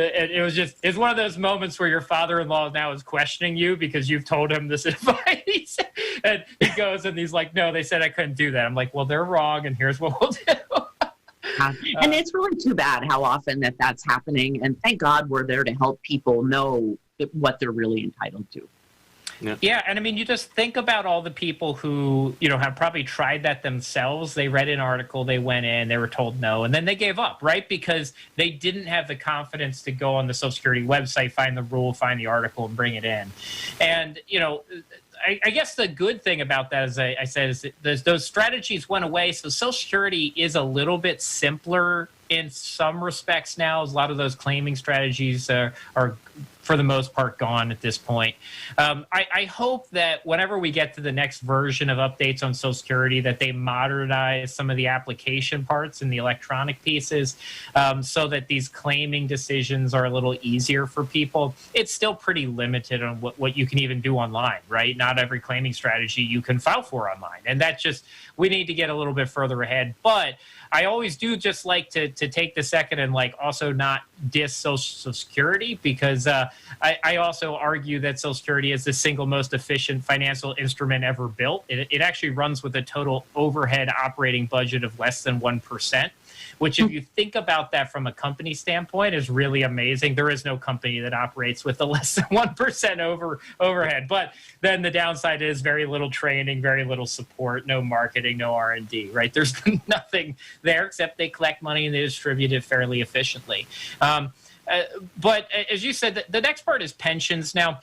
It's one of those moments where your father-in-law now is questioning you because you've told him this advice. And he goes and he's like, no, they said I couldn't do that. I'm like, well, they're wrong, and here's what we'll do. And it's really too bad how often that's happening. And thank God we're there to help people know what they're really entitled to. Yeah, and I mean, you just think about all the people who, have probably tried that themselves. They read an article, they went in, they were told no, and then they gave up, right? Because they didn't have the confidence to go on the Social Security website, find the rule, find the article, and bring it in. And, I guess the good thing about that, as I said, is that those strategies went away. So Social Security is a little bit simpler in some respects now. A lot of those claiming strategies are for the most part gone at this point. I hope that whenever we get to the next version of updates on Social Security, that they modernize some of the application parts and the electronic pieces, so that these claiming decisions are a little easier for people. It's still pretty limited on what you can even do online, right? Not every claiming strategy you can file for online. And we need to get a little bit further ahead. But I always do just like to take the second and also not diss Social Security, because I also argue that Social Security is the single most efficient financial instrument ever built. It actually runs with a total overhead operating budget of less than 1%. Which, if you think about that from a company standpoint, is really amazing. There is no company that operates with a less than 1% overhead. But then the downside is very little training, very little support, no marketing, no R&D, right? There's nothing there except they collect money and they distribute it fairly efficiently. But as you said, the next part is pensions. Now,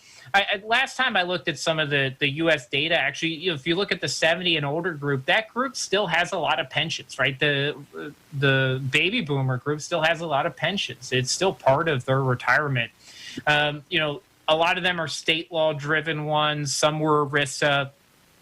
last time I looked at some of the U.S. data, actually, if you look at the 70 and older group, that group still has a lot of pensions, right? The baby boomer group still has a lot of pensions. It's still part of their retirement. A lot of them are state law driven ones. Some were ERISA.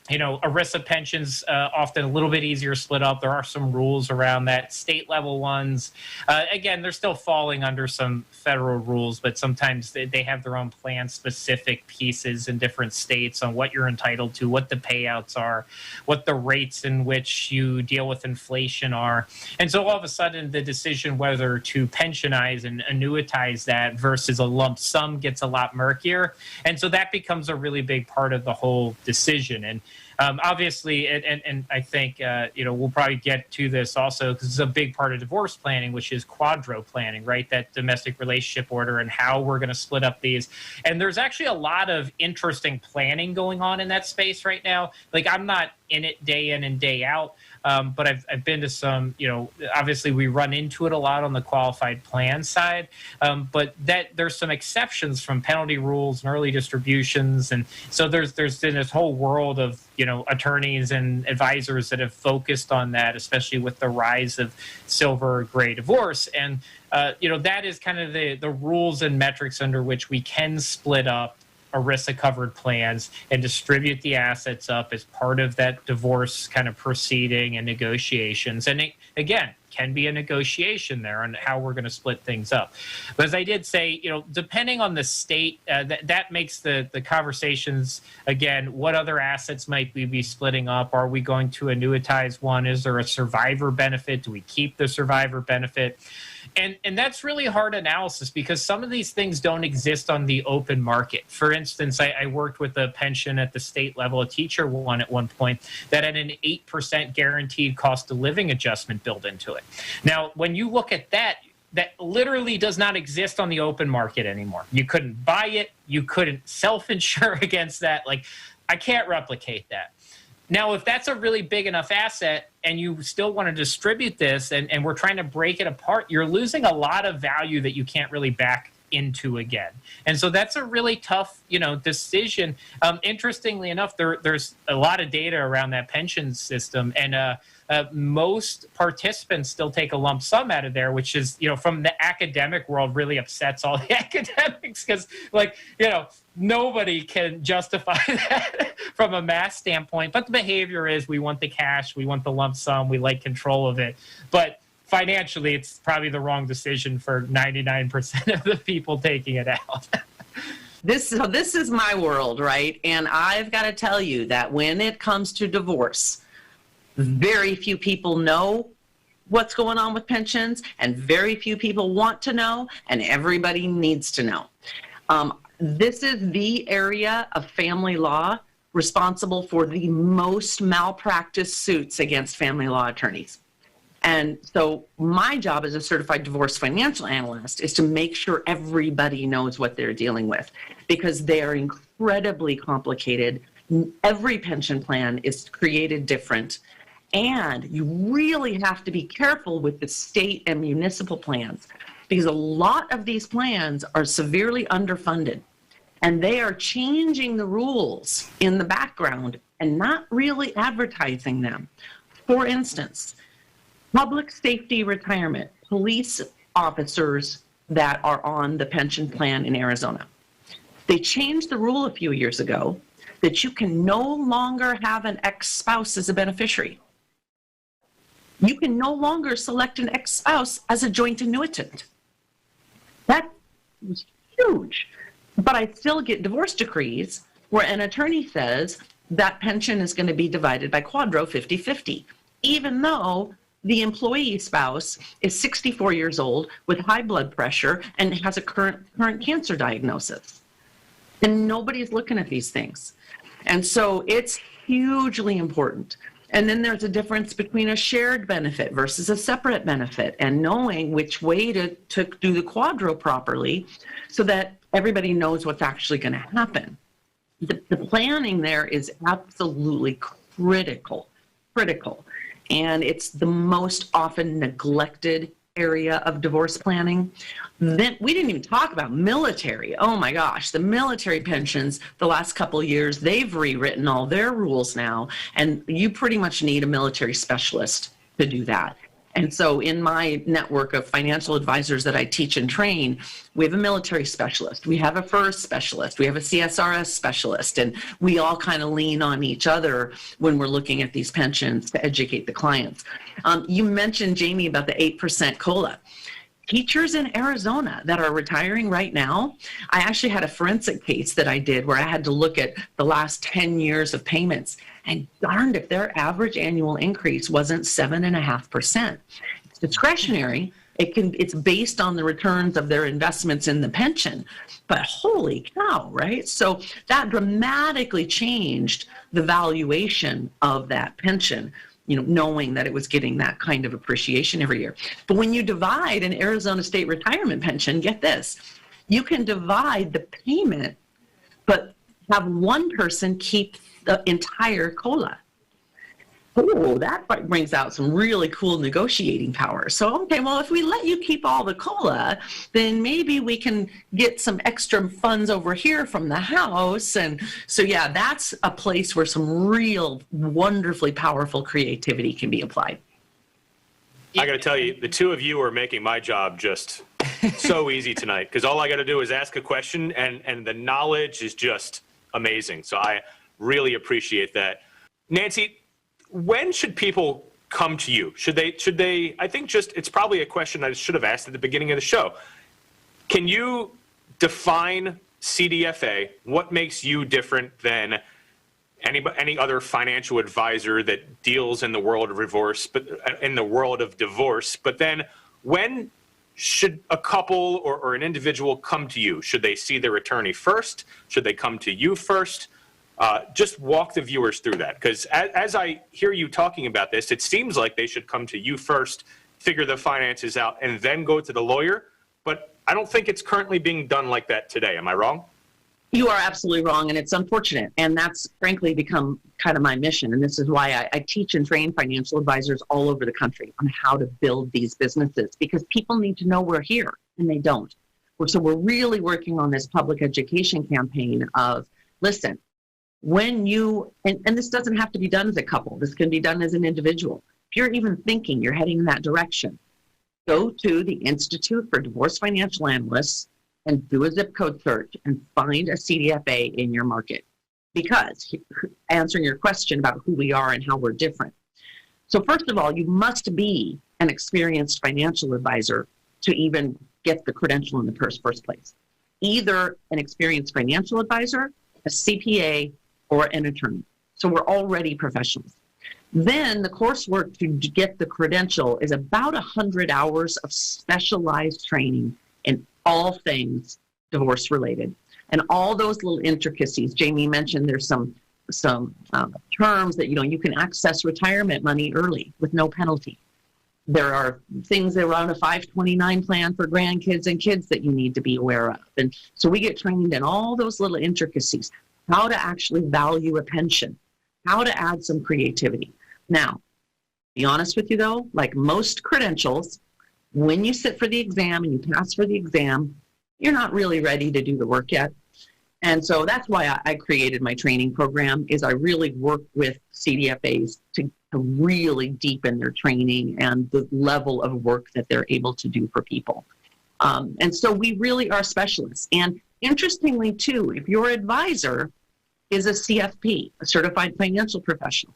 ERISA pensions often a little bit easier split up. There are some rules around that. State level ones, again, they're still falling under some federal rules, but sometimes they have their own plan specific pieces in different states on what you're entitled to, what the payouts are, what the rates in which you deal with inflation are. And so all of a sudden the decision whether to pensionize and annuitize that versus a lump sum gets a lot murkier. And so that becomes a really big part of the whole decision. And obviously, and I think, we'll probably get to this also because it's a big part of divorce planning, which is quadro planning, right? That domestic relationship order and how we're going to split up these. And there's actually a lot of interesting planning going on in that space right now. Like, I'm not in it day in and day out, but I've been to some, obviously we run into it a lot on the qualified plan side, but there's some exceptions from penalty rules and early distributions. And so there's been this whole world of, attorneys and advisors that have focused on that, especially with the rise of silver gray divorce. And, that is kind of the rules and metrics under which we can split up ERISA-covered plans and distribute the assets up as part of that divorce kind of proceeding and negotiations. And it, again, can be a negotiation there on how we're going to split things up. But as I did say, depending on the state, that makes the conversations, again, what other assets might we be splitting up? Are we going to annuitize one? Is there a survivor benefit? Do we keep the survivor benefit? And that's really hard analysis because some of these things don't exist on the open market. For instance, I worked with a pension at the state level, a teacher one at one point, that had an 8% guaranteed cost of living adjustment built into it. Now, when you look at that, that literally does not exist on the open market anymore. You couldn't buy it. You couldn't self-insure against that. Like, I can't replicate that. Now, if that's a really big enough asset and you still want to distribute this and we're trying to break it apart, you're losing a lot of value that you can't really back into again. And so that's a really tough, decision. Interestingly enough, there's a lot of data around that pension system, and most participants still take a lump sum out of there, which is, from the academic world, really upsets all the academics because, nobody can justify that from a math standpoint. But the behavior is we want the cash, we want the lump sum, we like control of it. But financially, it's probably the wrong decision for 99% of the people taking it out. This is my world, right? And I've got to tell you that when it comes to divorce, very few people know what's going on with pensions, and very few people want to know, and everybody needs to know. This is the area of family law responsible for the most malpractice suits against family law attorneys. And so my job as a certified divorce financial analyst is to make sure everybody knows what they're dealing with, because they are incredibly complicated. Every pension plan is created different. And you really have to be careful with the state and municipal plans, because a lot of these plans are severely underfunded, and they are changing the rules in the background and not really advertising them. For instance, public safety retirement, police officers that are on the pension plan in Arizona. They changed the rule a few years ago that you can no longer have an ex-spouse as a beneficiary. You can no longer select an ex-spouse as a joint annuitant. That was huge. But I still get divorce decrees where an attorney says that pension is going to be divided by quadro 50-50, even though the employee spouse is 64 years old with high blood pressure and has a current cancer diagnosis. And nobody's looking at these things. And so it's hugely important. And then there's a difference between a shared benefit versus a separate benefit, and knowing which way to do the quadro properly so that everybody knows what's actually going to happen. The planning there is absolutely critical. And it's the most often neglected area of divorce planning. Then we didn't even talk about military. Oh my gosh, the military pensions, the last couple of years, they've rewritten all their rules now, and you pretty much need a military specialist to do that. And so in my network of financial advisors that I teach and train, we have a military specialist, we have a FERS specialist, we have a CSRS specialist, and we all kind of lean on each other when we're looking at these pensions to educate the clients. You mentioned, Jamie, about the 8% COLA. Teachers in Arizona that are retiring right now, I actually had a forensic case that I did where I had to look at the last 10 years of payments, and darned if their average annual increase wasn't 7.5%. It's discretionary. It's based on the returns of their investments in the pension, but holy cow, right? So that dramatically changed the valuation of that pension, knowing that it was getting that kind of appreciation every year. But when you divide an Arizona state retirement pension, get this, you can divide the payment, but have one person keep the entire COLA. Oh, that brings out some really cool negotiating power. So, okay, well, if we let you keep all the COLA, then maybe we can get some extra funds over here from the house. And so, yeah, that's a place where some real wonderfully powerful creativity can be applied. I got to tell you, the two of you are making my job just so easy tonight because all I got to do is ask a question and the knowledge is just amazing. So I really appreciate that. Nancy, when should people come to you? Should they, I think it's probably a question I should have asked at the beginning of the show. Can you define CDFA? What makes you different than any other financial advisor that deals in the world of divorce, but then when should a couple or an individual come to you? Should they see their attorney first? Should they come to you first? Just walk the viewers through that, because as I hear you talking about this, it seems like they should come to you first, figure the finances out, and then go to the lawyer. But I don't think it's currently being done like that today. Am I wrong? You are absolutely wrong, and it's unfortunate. And that's frankly become kind of my mission. And this is why I teach and train financial advisors all over the country on how to build these businesses, because people need to know we're here, and they don't. So we're really working on this public education campaign of, listen, when you, and this doesn't have to be done as a couple. This can be done as an individual. If you're even thinking you're heading in that direction, go to the Institute for Divorce Financial Analysts and do a zip code search and find a CDFA in your market. Because, answering your question about who we are and how we're different. So first of all, you must be an experienced financial advisor to even get the credential in the first place. Either an experienced financial advisor, a CPA, or an attorney. So we're already professionals. Then the coursework to get the credential is about 100 hours of specialized training in all things divorce related. And all those little intricacies, Jamie mentioned there's some terms that, you can access retirement money early with no penalty. There are things around a 529 plan for grandkids and kids that you need to be aware of. And so we get trained in all those little intricacies, how to actually value a pension, how to add some creativity. Now, be honest with you though, like most credentials, when you sit for the exam and you pass for the exam, you're not really ready to do the work yet. And so that's why I created my training program, is I really work with CDFAs to really deepen their training and the level of work that they're able to do for people. And so we really are specialists. And interestingly too, if your advisor is a CFP, a certified financial professional,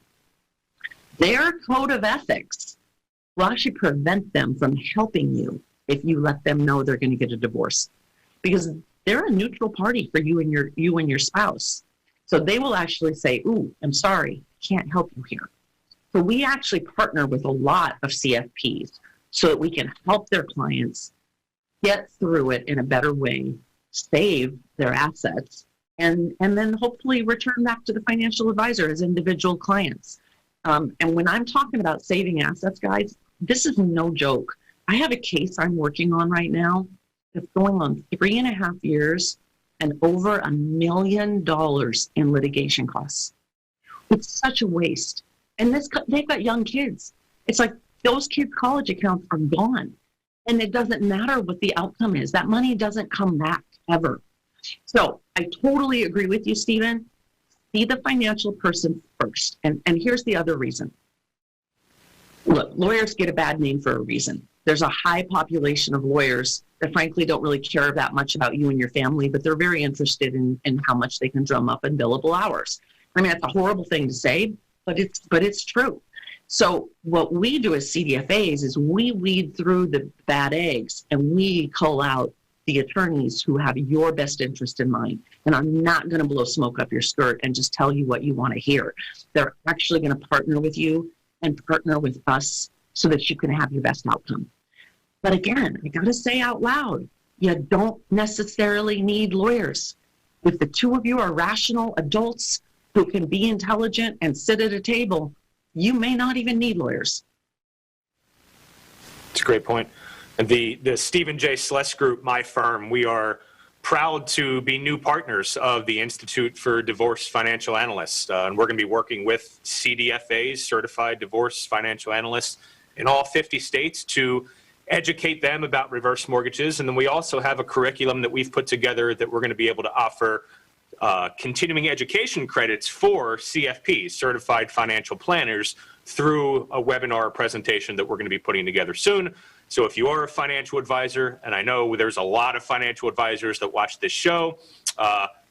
their code of ethics will actually prevent them from helping you if you let them know they're going to get a divorce, because they're a neutral party for you and your spouse. So they will actually say, "Ooh, I'm sorry, can't help you here." So we actually partner with a lot of CFPs so that we can help their clients get through it in a better way, save their assets, and then hopefully return back to the financial advisor as individual clients. And when I'm talking about saving assets, guys, this is no joke. I have a case I'm working on right now that's going on 3.5 years and over $1 million in litigation costs. It's such a waste. And they've got young kids. It's like those kids' college accounts are gone. And it doesn't matter what the outcome is. That money doesn't come back ever. So I totally agree with you, Stephen. See the financial person first. And here's the other reason. Look, lawyers get a bad name for a reason. There's a high population of lawyers that frankly don't really care that much about you and your family, but they're very interested in how much they can drum up in billable hours. I mean, that's a horrible thing to say, but it's true. So what we do as CDFAs is we weed through the bad eggs and we cull out the attorneys who have your best interest in mind. And I'm not going to blow smoke up your skirt and just tell you what you want to hear. They're actually going to partner with you and partner with us so that you can have your best outcome. But again, I got to say out loud, you don't necessarily need lawyers. If the two of you are rational adults who can be intelligent and sit at a table, you may not even need lawyers. It's a great point. And the Stephen J. Sless Group, my firm, we are proud to be new partners of the Institute for Divorce Financial Analysts. And we're going to be working with CDFAs, Certified Divorce Financial Analysts, in all 50 states to educate them about reverse mortgages. And then we also have a curriculum that we've put together that we're going to be able to offer continuing education credits for CFPs, Certified Financial Planners, through a webinar presentation that we're going to be putting together soon. So if you are a financial advisor, and I know there's a lot of financial advisors that watch this show,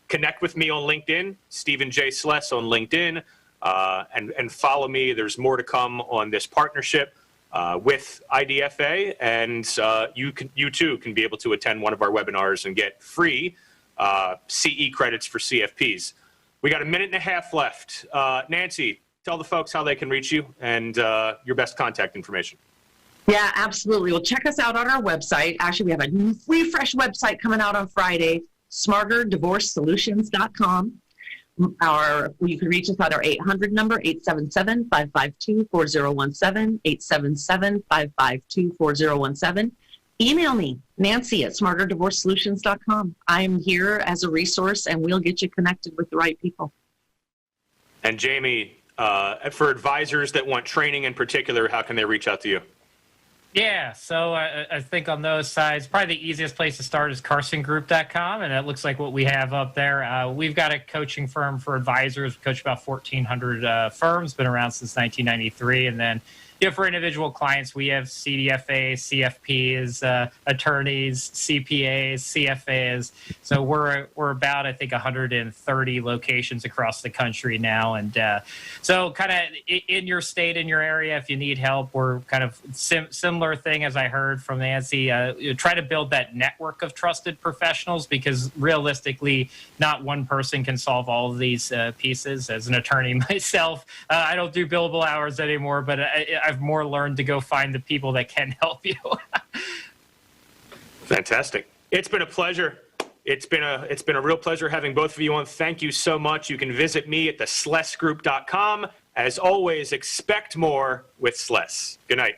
connect with me on LinkedIn, Stephen J. Sless on LinkedIn, and follow me. There's more to come on this partnership with IDFA, and you too can be able to attend one of our webinars and get free CE credits for CFPs. We got a minute and a half left. Nancy, tell the folks how they can reach you and your best contact information. Yeah, absolutely. Well, check us out on our website. Actually, we have a refresh website coming out on Friday, smarterdivorcesolutions.com. You can reach us at our 800 number, 877-552-4017, 877-552-4017. Email me, Nancy at smarterdivorcesolutions.com. I'm here as a resource, and we'll get you connected with the right people. And Jamie, for advisors that want training in particular, how can they reach out to you? Yeah, so I think on those sides, probably the easiest place to start is carsongroup.com, and that looks like what we have up there. We've got a coaching firm for advisors. We coach about 1,400 firms, been around since 1993, and then for individual clients, we have CDFA, CFPs, attorneys, CPAs, CFAs. So we're about, I think, 130 locations across the country now. And so kind of in your state, in your area, if you need help, we're kind of similar thing as I heard from Nancy. Try to build that network of trusted professionals, because realistically, not one person can solve all of these pieces. As an attorney myself, I don't do billable hours anymore, but I've more learned to go find the people that can help you. Fantastic. It's been a pleasure. It's been a real pleasure having both of you on. Thank you so much. You can visit me at theslessgroup.com. As always, expect more with Sless. Good night.